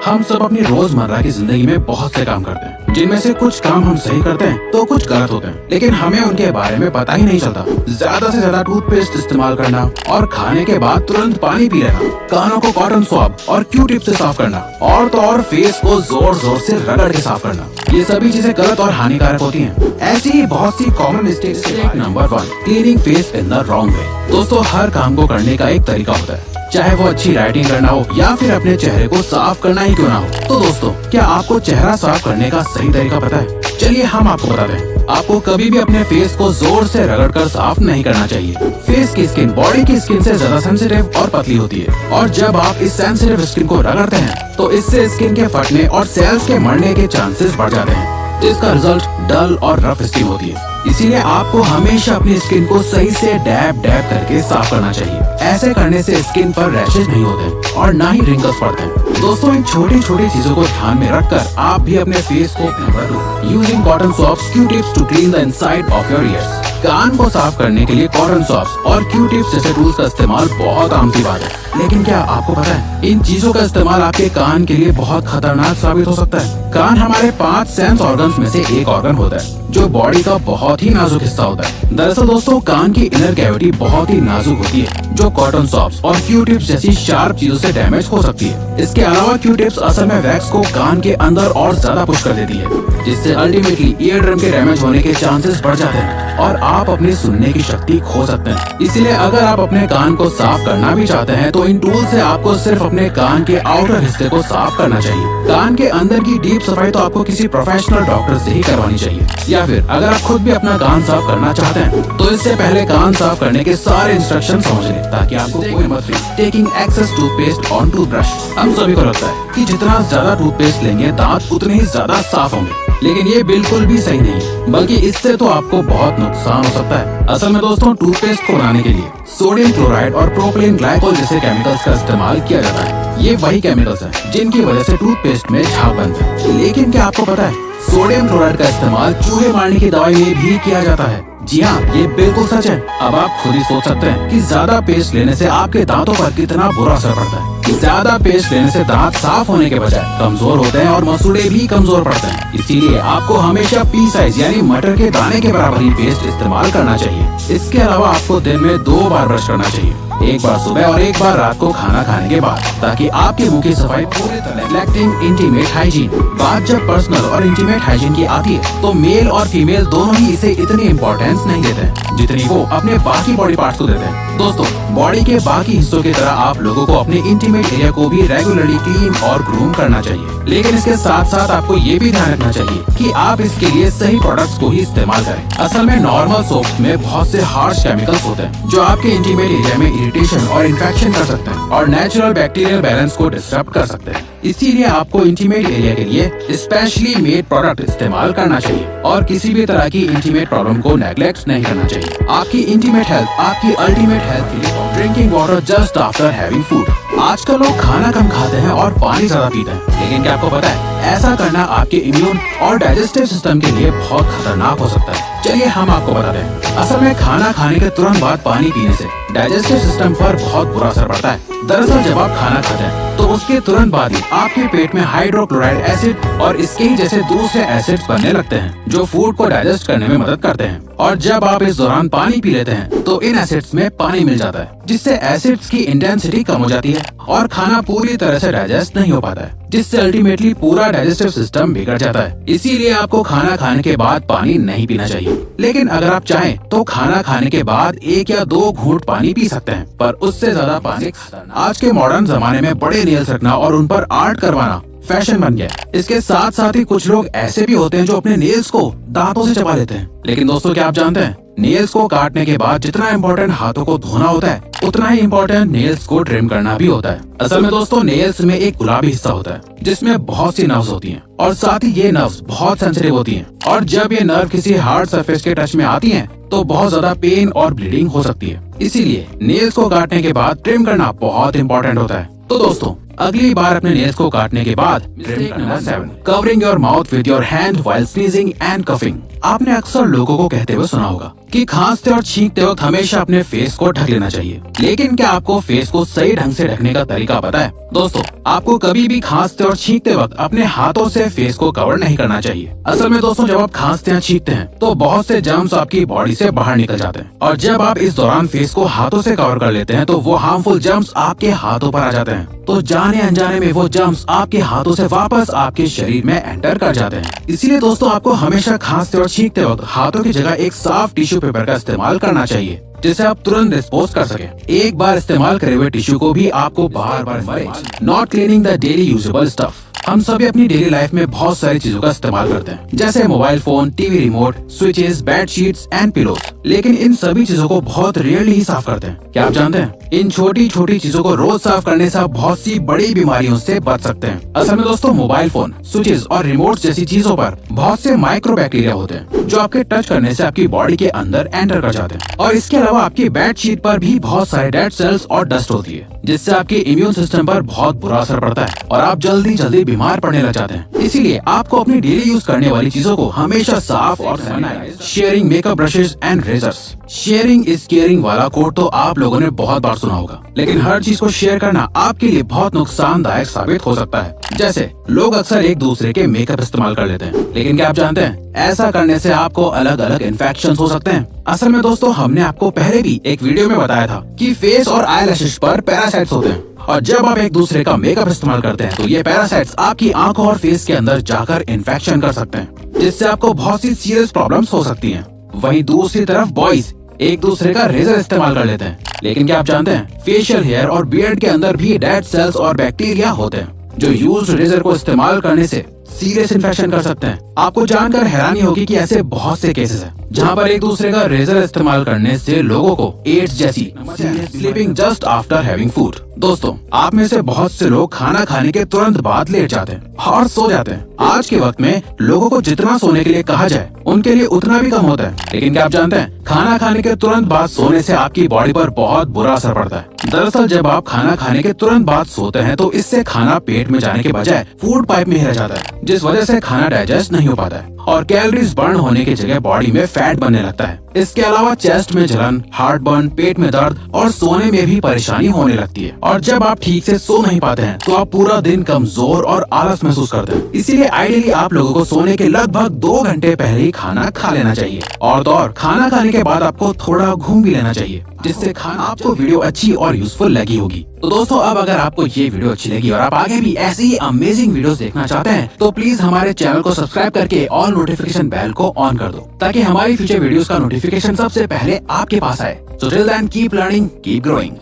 हम सब अपनी रोजमर्रा की जिंदगी में बहुत से काम करते हैं, जिनमें से कुछ काम हम सही करते हैं तो कुछ गलत होते हैं, लेकिन हमें उनके बारे में पता ही नहीं चलता। ज्यादा से ज्यादा टूथपेस्ट इस्तेमाल करना और खाने के बाद तुरंत पानी पी लेना, कानों को कॉटन स्वैब और क्यू टिप से साफ करना, और तो और फेस को जोर जोर से रगड़ के साफ करना, ये सभी चीजें गलत और हानिकारक होती हैं। ऐसी ही बहुत सी common mistakes. Number 1, cleaning face in the wrong way. दोस्तों, हर काम को करने का एक तरीका होता है, चाहे वो अच्छी राइटिंग करना हो या फिर अपने चेहरे को साफ करना ही क्यों ना हो। तो दोस्तों, क्या आपको चेहरा साफ करने का सही तरीका पता है? चलिए हम आपको बताते हैं। आपको कभी भी अपने फेस को जोर से रगड़कर साफ नहीं करना चाहिए। फेस की स्किन बॉडी की स्किन से ज्यादा सेंसिटिव और पतली होती है, और जब आप इस सेंसिटिव स्किन को रगड़ते हैं तो इससे स्किन के फटने और सेल्स के मरने के चांसेस बढ़ जाते हैं, जिसका रिजल्ट डल और रफ स्किन होती है। इसीलिए आपको हमेशा अपनी स्किन को सही से डैब डैब करके साफ करना चाहिए। ऐसे करने से स्किन पर रैशेज नहीं होते और ना ही रिंकल्स पड़ते हैं। दोस्तों, इन छोटी छोटी चीजों को ध्यान में रखकर आप भी अपने फेस को using cotton swabs, Q tips to clean the inside of your ears. कान को साफ करने के लिए कॉटन स्वैब्स और क्यू टिप्स जैसे टूल्स का इस्तेमाल बहुत आम सी बात है, लेकिन क्या आपको पता है इन चीजों का इस्तेमाल आपके कान के लिए बहुत खतरनाक साबित हो सकता है। कान हमारे 5 सेंस ऑर्गन्स में से एक ऑर्गन होता है, जो बॉडी का बहुत ही नाजुक हिस्सा होता है। दरअसल दोस्तों, कान की इनर कैविटी बहुत ही नाजुक होती है, जो कॉटन स्वैब्स और क्यू टिप्स जैसी शार्प चीजों से डैमेज हो सकती है। इसके अलावा क्यू टिप्स असल में वैक्स को कान के अंदर और ज्यादा पुश कर देती है, जिससे अल्टीमेटली ईयर ड्रम के डैमेज होने के चांसेस बढ़ जाते हैं और आप अपनी सुनने की शक्ति खो सकते हैं। इसलिए अगर आप अपने कान को साफ करना भी चाहते हैं तो इन टूल से आपको सिर्फ अपने कान के आउटर हिस्से को साफ करना चाहिए। कान के अंदर की डीप सफाई तो आपको किसी प्रोफेशनल डॉक्टर से ही करवानी चाहिए, या फिर अगर आप खुद भी अपना कान साफ करना चाहते हैं तो इससे पहले कान साफ करने के सारे इंस्ट्रक्शन समझ लें, ताकि आपको कोई मत feel. Taking excess toothpaste on toothbrush. हम सभी को लगता है कि जितना ज्यादा टूथपेस्ट लेंगे दांत उतने ही ज्यादा साफ होंगे, लेकिन ये बिल्कुल भी सही नहीं, बल्कि इससे तो आपको बहुत नुकसान हो सकता है। असल में दोस्तों, टूथपेस्ट को बनाने के लिए सोडियम क्लोराइड और प्रोपिलीन ग्लाइकोल जैसे केमिकल्स का इस्तेमाल किया जाता है। ये वही केमिकल्स हैं जिनकी वजह से टूथपेस्ट में झाग बनता है। लेकिन क्या आपको पता है सोडियम क्लोराइड का इस्तेमाल चूहे मारने की दवाई में भी किया जाता है? जी हाँ, ये बिल्कुल सच है। अब आप खुद ही सोच सकते हैं कि ज्यादा पेस्ट लेने से आपके दांतों पर कितना बुरा असर पड़ता है। ज्यादा पेस्ट लेने से दांत साफ होने के बजाय कमजोर होते हैं और मसूड़े भी कमजोर पड़ते हैं। इसीलिए आपको हमेशा पी साइज यानी मटर के दाने के बराबर ही पेस्ट इस्तेमाल करना चाहिए। इसके अलावा आपको दिन में 2 बार ब्रश करना चाहिए, एक बार सुबह और एक बार रात को खाना खाने के बाद, ताकि आपके मुंह की सफाई पूरी तरह। Neglecting intimate hygiene. बात जब पर्सनल और इंटीमेट हाइजीन की आती है तो मेल और फीमेल दोनों ही इसे इतनी इम्पोर्टेंस नहीं देते हैं जितनी वो अपने बाकी बॉडी पार्ट्स को देते हैं। दोस्तों, बॉडी के बाकी हिस्सों की तरह आप लोगों को अपने इंटीमेट एरिया को भी रेगुलरली क्लीन और ग्रूम करना चाहिए, लेकिन इसके साथ साथ आपको ये भी ध्यान रखना चाहिए कि आप इसके लिए सही प्रोडक्ट्स को ही इस्तेमाल करें। असल में नॉर्मल सोप्स में बहुत से हार्श केमिकल्स होते हैं जो आपके इंटीमेट एरिया में इरिटेशन और इन्फेक्शन कर सकते हैं और नेचुरल बैक्टीरियल बैलेंस को डिस्टर्ब कर सकते हैं। इसीलिए आपको इंटीमेट एरिया के लिए स्पेशली मेड प्रोडक्ट इस्तेमाल करना चाहिए और किसी भी तरह की इंटीमेट प्रॉब्लम को नेग्लेक्ट नहीं करना चाहिए। आपकी इंटीमेट हेल्थ आपकी अल्टीमेट हेल्थ के लिए। Drinking water just after having food. आजकल लोग खाना कम खाते हैं और पानी ज्यादा पीते हैं, लेकिन क्या आपको पता है ऐसा करना आपके इम्यून और डाइजेस्टिव सिस्टम के लिए बहुत खतरनाक हो सकता है। चलिए हम आपको बताते हैं। असल में खाना खाने के तुरंत बाद पानी पीने से डाइजेस्टिव सिस्टम पर बहुत बुरा असर पड़ता है। दरअसल जब आप खाना खाते हैं तो उसके तुरंत बाद ही आपके पेट में हाइड्रोक्लोराइड एसिड और इसके ही जैसे दूसरे एसिड्स बनने लगते हैं, जो फूड को डाइजेस्ट करने में मदद करते हैं। और जब आप इस दौरान पानी पी लेते हैं तो इन एसिड्स में पानी मिल जाता है, जिससे एसिड्स की इंटेंसिटी कम हो जाती है और खाना पूरी तरह से डाइजेस्ट नहीं हो पाता है, जिससे अल्टीमेटली पूरा डाइजेस्टिव सिस्टम बिगड़ जाता है। इसीलिए आपको खाना खाने के बाद पानी नहीं पीना चाहिए, लेकिन अगर आप चाहें तो खाना खाने के बाद 1 या 2 घूंट पानी पी सकते हैं, पर उससे ज्यादा पानी। आज के मॉडर्न जमाने में बड़े नेल्स रखना और उन पर आर्ट करवाना फैशन बन गया। इसके साथ साथ ही कुछ लोग ऐसे भी होते हैं जो अपने नेल्स को दांतों से चबा लेते हैं। लेकिन दोस्तों, क्या आप जानते हैं नेल्स को काटने के बाद जितना इम्पोर्टेंट हाथों को धोना होता है, उतना ही इम्पोर्टेंट नेल्स को ट्रिम करना भी होता है। असल में दोस्तों, नेल्स में एक गुलाबी हिस्सा होता है जिसमें बहुत सी नर्व्स होती हैं और साथ ही ये नर्व्स बहुत सेंसिटिव होती हैं, और जब ये नर्व किसी हार्ड सरफेस के टच में आती हैं तो बहुत ज्यादा पेन और ब्लीडिंग हो सकती है। इसीलिए नेल्स को काटने के बाद ट्रिम करना बहुत इम्पोर्टेंट होता है। तो दोस्तों, अगली बार अपने नेल्स को काटने के बाद number 7, covering your mouth with your hand while sneezing and coughing. आपने अक्सर लोगों को कहते हुए सुना होगा कि खांसते और छींकते वक्त हमेशा अपने फेस को ढक लेना चाहिए। लेकिन क्या आपको फेस को सही ढंग से ढकने का तरीका पता है? दोस्तों, आपको कभी भी खांसते और छींकते वक्त अपने हाथों से फेस को कवर नहीं करना चाहिए। असल में दोस्तों, जब आप खांसते या छींकते हैं तो बहुत से जर्म्स आपकी बॉडी से बाहर निकल जाते हैं, और जब आप इस दौरान फेस को हाथों से कवर कर लेते हैं तो वो हार्मफुल जर्म्स आपके हाथों पर आ जाते हैं। तो जाने अनजाने में वो जर्म्स आपके हाथों से वापस आपके शरीर में एंटर कर जाते हैं। इसीलिए दोस्तों, आपको हमेशा खांसते और छींकते वक्त हाथों की जगह एक साफ टिश्यू पेपर का इस्तेमाल करना चाहिए, जिससे आप तुरंत डिस्पोज कर सके। एक बार इस्तेमाल करे हुए टिश्यू को भी आपको बार बार not cleaning the daily usable stuff. हम सभी अपनी डेली लाइफ में बहुत सारी चीजों का इस्तेमाल करते हैं, जैसे mobile phone, TV remote, switches, bed sheets and pillows. लेकिन इन सभी चीजों को बहुत रेयरली ही साफ करते हैं। क्या आप जानते हैं, इन छोटी छोटी चीजों को रोज साफ करने से आप बहुत सी बड़ी बीमारियों से बच सकते हैं। असल में दोस्तों, मोबाइल फोन, स्विचेस और रिमोट जैसी चीजों पर बहुत से माइक्रो बैक्टीरिया होते हैं, जो आपके टच करने से आपकी बॉडी के अंदर एंटर कर जाते हैं। और इसके अलावा आपकी बेड शीट पर भी बहुत सारे डेड सेल्स और डस्ट होती है, जिससे आपके इम्यून सिस्टम पर बहुत बुरा असर पड़ता है और आप जल्दी जल्दी बीमार पड़ने लग जाते हैं। इसीलिए आपको अपनी डेली यूज करने वाली चीजों को हमेशा साफ और sanitise. Sharing makeup brushes and razors. Sharing is caring वाला कोट तो आप लोगों ने बहुत बार सुना होगा, लेकिन हर चीज को शेयर करना आपके लिए बहुत नुकसानदायक साबित हो सकता है। जैसे लोग अक्सर एक दूसरे के मेकअप इस्तेमाल कर लेते हैं, लेकिन क्या आप जानते हैं, ऐसा करने से आपको अलग अलग इन्फेक्शन हो सकते हैं। असल में दोस्तों, हमने आपको पहले भी एक वीडियो में बताया था कि फेस और आईलैशेस पर पैरासाइट्स होते हैं, और जब आप एक दूसरे का मेकअप इस्तेमाल करते हैं तो ये पैरासाइट्स आपकी आंखों और फेस के अंदर जाकर इन्फेक्शन कर सकते हैं, जिससे आपको बहुत सी सीरियस प्रॉब्लम्स हो सकती हैं। वहीं दूसरी तरफ बॉयज एक दूसरे का रेजर इस्तेमाल कर लेते हैं, लेकिन क्या आप जानते हैं, फेशियल हेयर और बियर्ड के अंदर भी डेड सेल्स और बैक्टीरिया होते हैं, जो यूज्ड रेजर को इस्तेमाल करने से सीरियस इन्फेक्शन कर सकते हैं। आपको जानकर हैरानी होगी कि ऐसे बहुत से केसेस हैं जहां पर एक दूसरे का रेजर इस्तेमाल करने से लोगों को एड्स जैसी sleeping just after having food. दोस्तों, आप में से बहुत से लोग खाना खाने के तुरंत बाद लेट जाते हैं और सो जाते हैं। आज के वक्त में लोगों को जितना सोने के लिए कहा जाए उनके लिए उतना भी कम होता है। लेकिन क्या आप जानते हैं, खाना खाने के तुरंत बाद सोने से आपकी बॉडी पर बहुत बुरा असर पड़ता है। दरअसल जब आप खाना खाने के तुरंत बाद सोते हैं तो इससे खाना पेट में जाने के बजाय फूड पाइप में ही रह जाता है, जिस वजह से खाना डाइजेस्ट नहीं हो पाता है और कैलोरीज बर्न होने की जगह बॉडी में फैट बनने लगता है। इसके अलावा चेस्ट में जलन, हार्ट बर्न, पेट में दर्द और सोने में भी परेशानी होने लगती है। और जब आप ठीक से सो नहीं पाते हैं तो आप पूरा दिन कमजोर और आलस महसूस करते हैं। इसीलिए आइडियली आप लोगों को सोने के लगभग 2 घंटे पहले ही खाना खा लेना चाहिए, और तो और खाना खाने के बाद आपको थोड़ा घूम भी लेना चाहिए, जिससे खाना आपको वीडियो अच्छी और यूजफुल लगी होगी। तो दोस्तों, अब अगर आपको ये वीडियो अच्छी लगी और आप आगे भी ऐसी ही अमेजिंग वीडियोस देखना चाहते हैं तो प्लीज हमारे चैनल को सब्सक्राइब करके ऑल नोटिफिकेशन बेल को ऑन कर दो, ताकि हमारी फ्यूचर वीडियोस का नोटिफिकेशन सबसे पहले आपके पास आए। So till then, keep learning, keep growing.